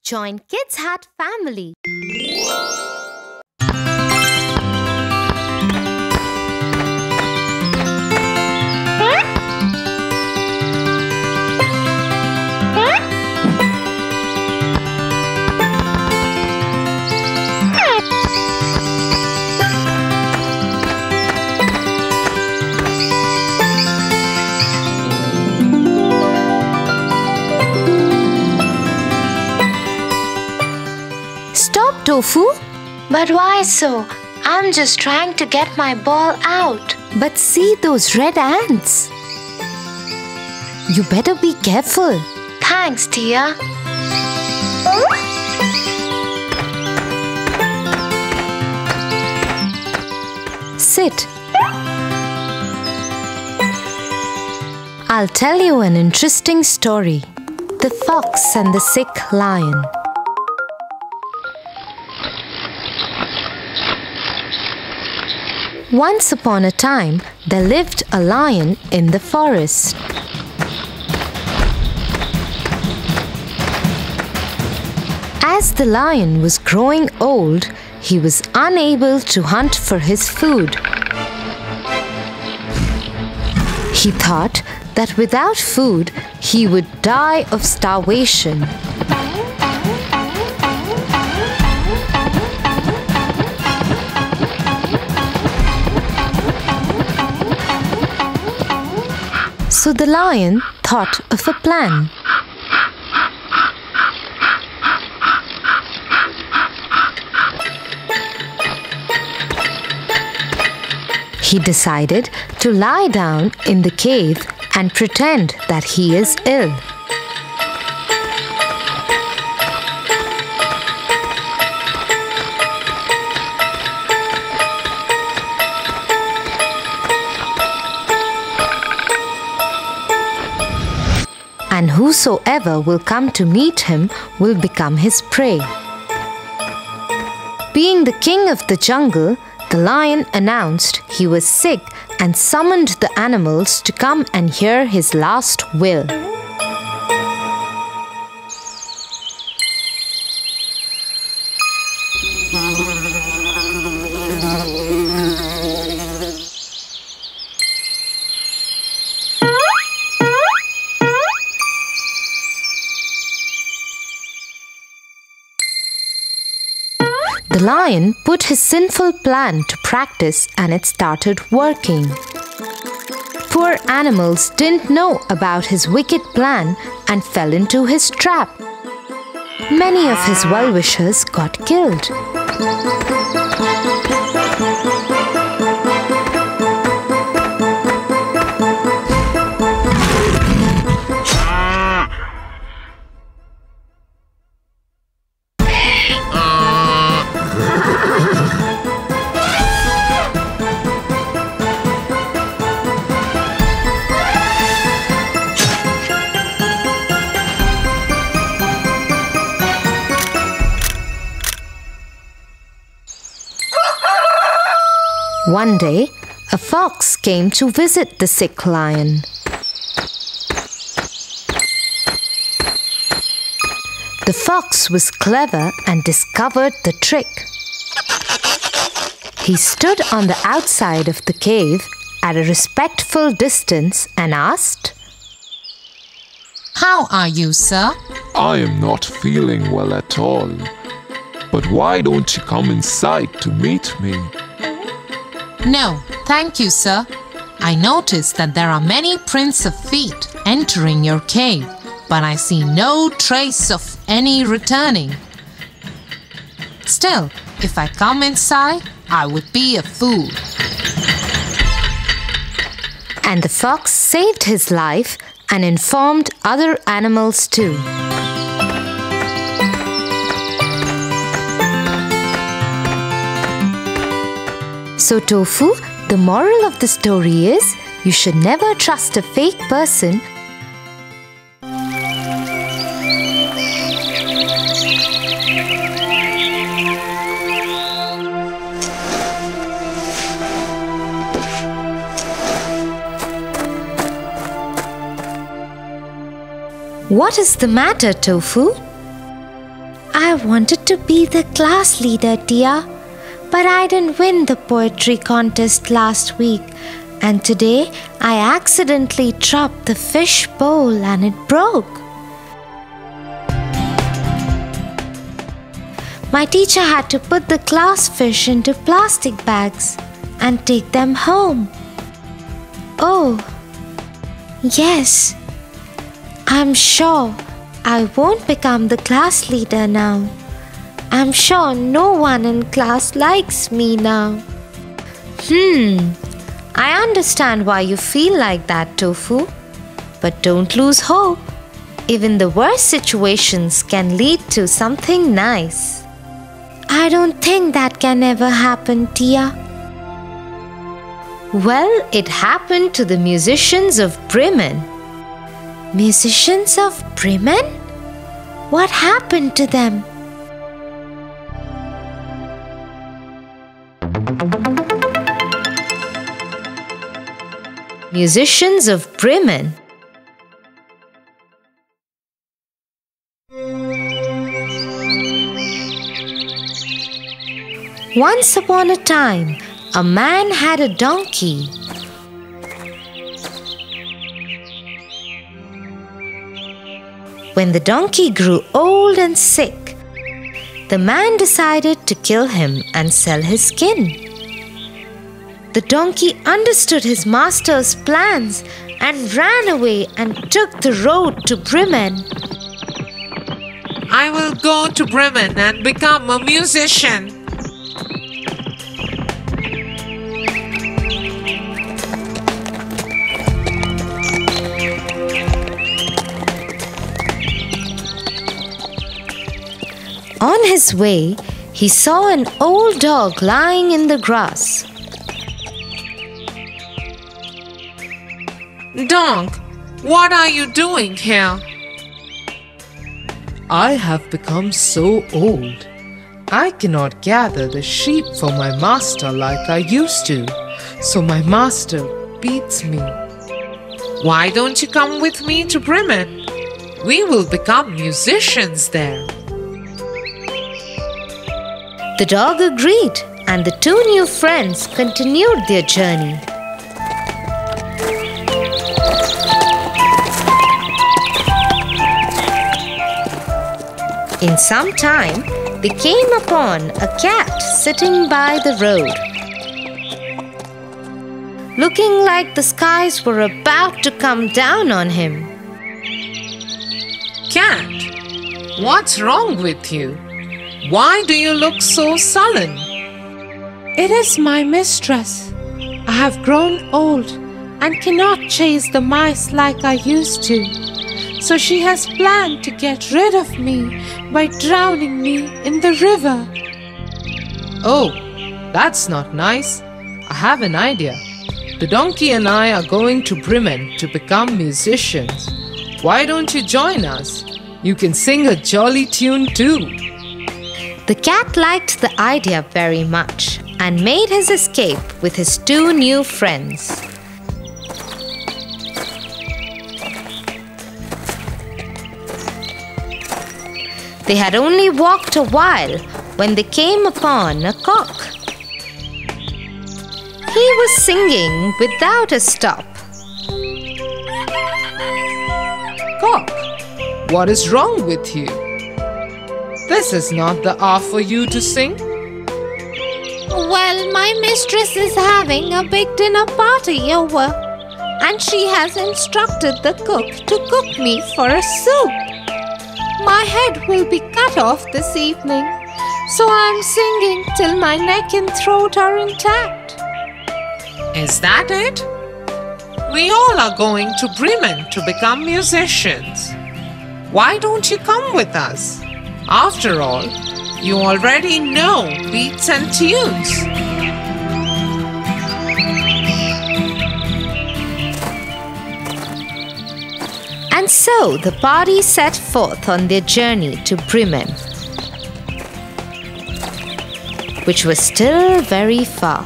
Join Kids Hat family. Stop, Tofu. But why so? I'm just trying to get my ball out. But see those red ants. You better be careful. Thanks, Tia. Sit. I'll tell you an interesting story. The Fox and the Sick Lion. Once upon a time, there lived a lion in the forest. As the lion was growing old, he was unable to hunt for his food. He thought that without food, he would die of starvation. So the lion thought of a plan. He decided to lie down in the cave and pretend that he is ill. And whosoever will come to meet him will become his prey. Being the king of the jungle, the lion announced he was sick and summoned the animals to come and hear his last will. The lion put his sinful plan to practice and it started working. Poor animals didn't know about his wicked plan and fell into his trap. Many of his well-wishers got killed. One day, a fox came to visit the sick lion. The fox was clever and discovered the trick. He stood on the outside of the cave at a respectful distance and asked, "How are you, sir?" I am not feeling well at all. But why don't you come inside to meet me? "No, thank you, sir. I noticed that there are many prints of feet entering your cave, but I see no trace of any returning. Still, if I come inside, I would be a fool." And the fox saved his life and informed other animals too. So Tofu, the moral of the story is, you should never trust a fake person. What is the matter, Tofu? I wanted to be the class leader, Tia, but I didn't win the poetry contest last week, and today I accidentally dropped the fish bowl and it broke. My teacher had to put the class fish into plastic bags and take them home. Oh, yes. I'm sure I won't become the class leader now. I'm sure no one in class likes me now. I understand why you feel like that, Tofu. But don't lose hope. Even the worst situations can lead to something nice. I don't think that can ever happen, Tia. Well, it happened to the musicians of Breman. Musicians of Breman? What happened to them? Musicians of Breman. Once upon a time, a man had a donkey. When the donkey grew old and sick, the man decided to kill him and sell his skin. The donkey understood his master's plans and ran away and took the road to Breman. I will go to Breman and become a musician. On his way, he saw an old dog lying in the grass. Dog, what are you doing here? I have become so old. I cannot gather the sheep for my master like I used to, so my master beats me. Why don't you come with me to Breman? We will become musicians there. The dog agreed, and the two new friends continued their journey. In some time, they came upon a cat sitting by the road. Looking like the skies were about to come down on him. Cat, what's wrong with you? Why do you look so sullen? It is my mistress. I have grown old and cannot chase the mice like I used to. So she has planned to get rid of me by drowning me in the river. Oh, that's not nice. I have an idea. The donkey and I are going to Breman to become musicians. Why don't you join us? You can sing a jolly tune too. The cat liked the idea very much and made his escape with his two new friends. They had only walked a while when they came upon a cock. He was singing without a stop. Cock, what is wrong with you? This is not the hour for you to sing. Well, my mistress is having a big dinner party over, and she has instructed the cook to cook me for a soup. My head will be cut off this evening, so I'm singing till my neck and throat are intact. Is that it? We all are going to Breman to become musicians. Why don't you come with us? After all, you already know beats and tunes. And so the party set forth on their journey to Breman, which was still very far.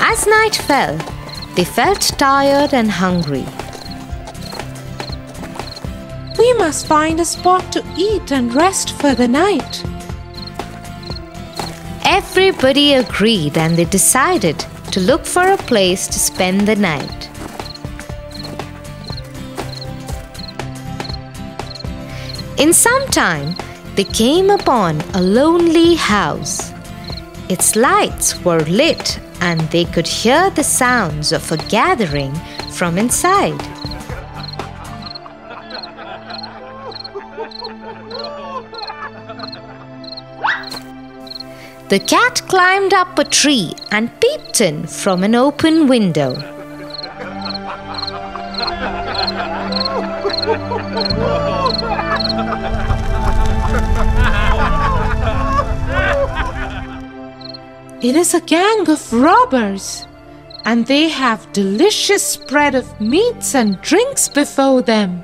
As night fell, they felt tired and hungry. We must find a spot to eat and rest for the night. Everybody agreed and they decided to look for a place to spend the night. In some time, they came upon a lonely house. Its lights were lit and they could hear the sounds of a gathering from inside. The cat climbed up a tree and peeped in from an open window. It is a gang of robbers, and they have delicious spread of meats and drinks before them.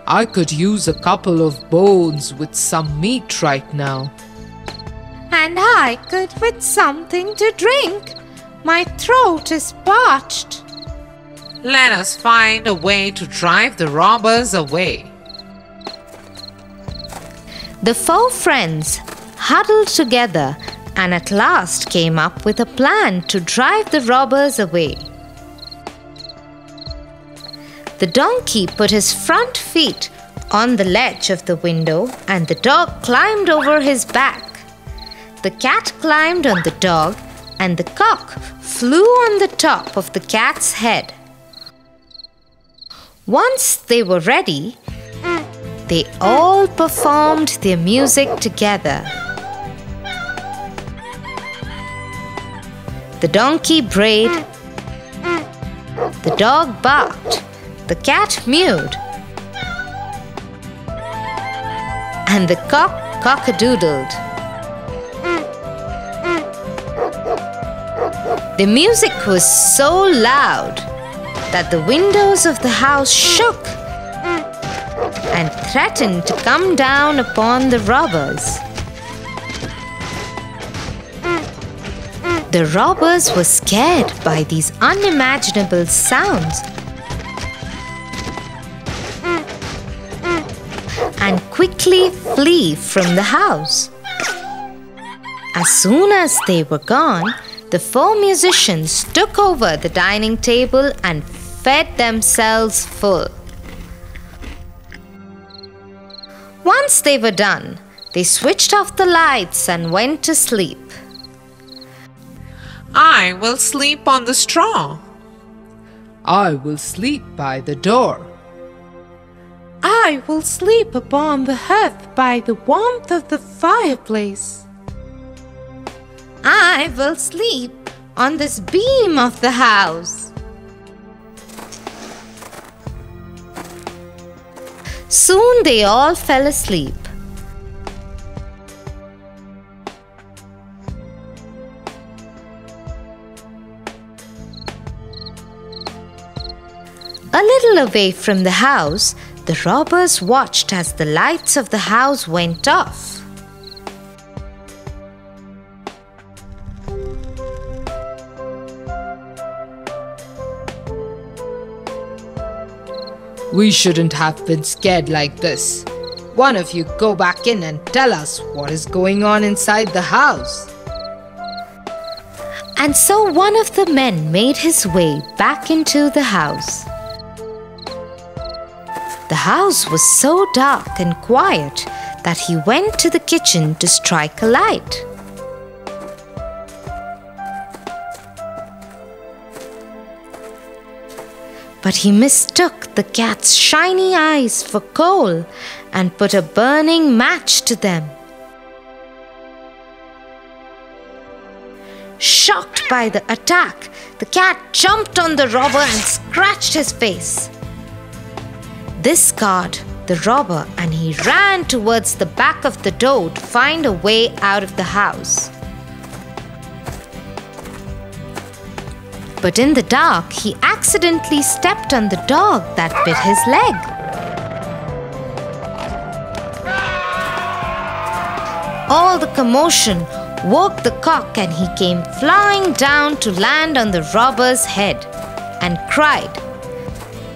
I could use a couple of bones with some meat right now. And I could with something to drink. My throat is parched. Let us find a way to drive the robbers away. The four friends huddled together and at last came up with a plan to drive the robbers away. The donkey put his front feet on the ledge of the window and the dog climbed over his back. The cat climbed on the dog and the cock flew on the top of the cat's head. Once they were ready, they all performed their music together. The donkey brayed, the dog barked, the cat mewed, and the cock cock-a-doodled. The music was so loud that the windows of the house shook and threatened to come down upon the robbers. The robbers were scared by these unimaginable sounds and quickly flee from the house. As soon as they were gone, the four musicians took over the dining table and fed themselves full. Once they were done, they switched off the lights and went to sleep. I will sleep on the straw. I will sleep by the door. I will sleep upon the hearth by the warmth of the fireplace. I will sleep on this beam of the house. Soon they all fell asleep. A little away from the house, the robbers watched as the lights of the house went off. We shouldn't have been scared like this. One of you go back in and tell us what is going on inside the house. And so one of the men made his way back into the house. The house was so dark and quiet that he went to the kitchen to strike a light. But he mistook the cat's shiny eyes for coal and put a burning match to them. Shocked by the attack, the cat jumped on the robber and scratched his face. This scarred the robber and he ran towards the back of the door to find a way out of the house. But in the dark, he accidentally stepped on the dog that bit his leg. All the commotion woke the cock and he came flying down to land on the robber's head and cried,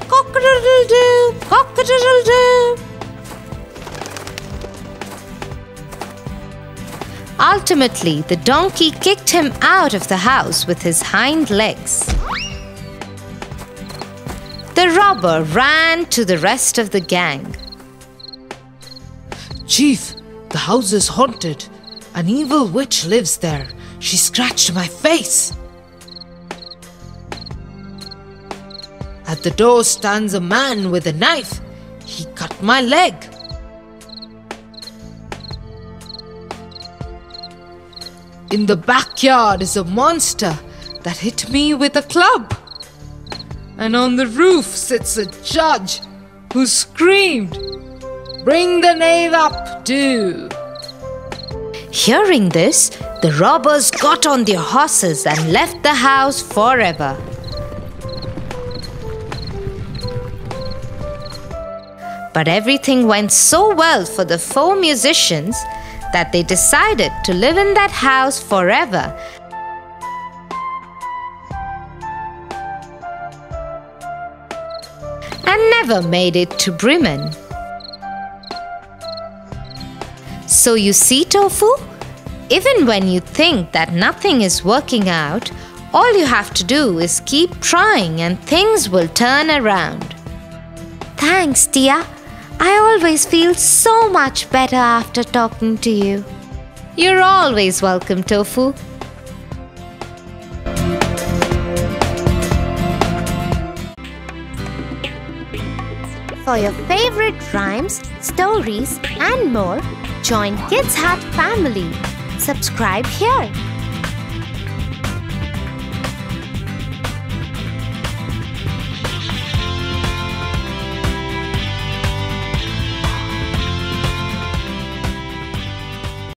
"Cock-a-doodle-doo, cock-a-doodle-doo." Ultimately, the donkey kicked him out of the house with his hind legs. The robber ran to the rest of the gang. Chief, the house is haunted. An evil witch lives there. She scratched my face. At the door stands a man with a knife. He cut my leg. In the backyard is a monster that hit me with a club. And on the roof sits a judge who screamed, "Bring the knave up too." Hearing this, the robbers got on their horses and left the house forever. But everything went so well for the 4 musicians that they decided to live in that house forever. And never made it to Breman. So you see, Tofu, even when you think that nothing is working out, all you have to do is keep trying and things will turn around. Thanks, Tia. I always feel so much better after talking to you. You're always welcome, Tofu. For your favorite rhymes, stories, and more, join Kids Hut family. Subscribe here.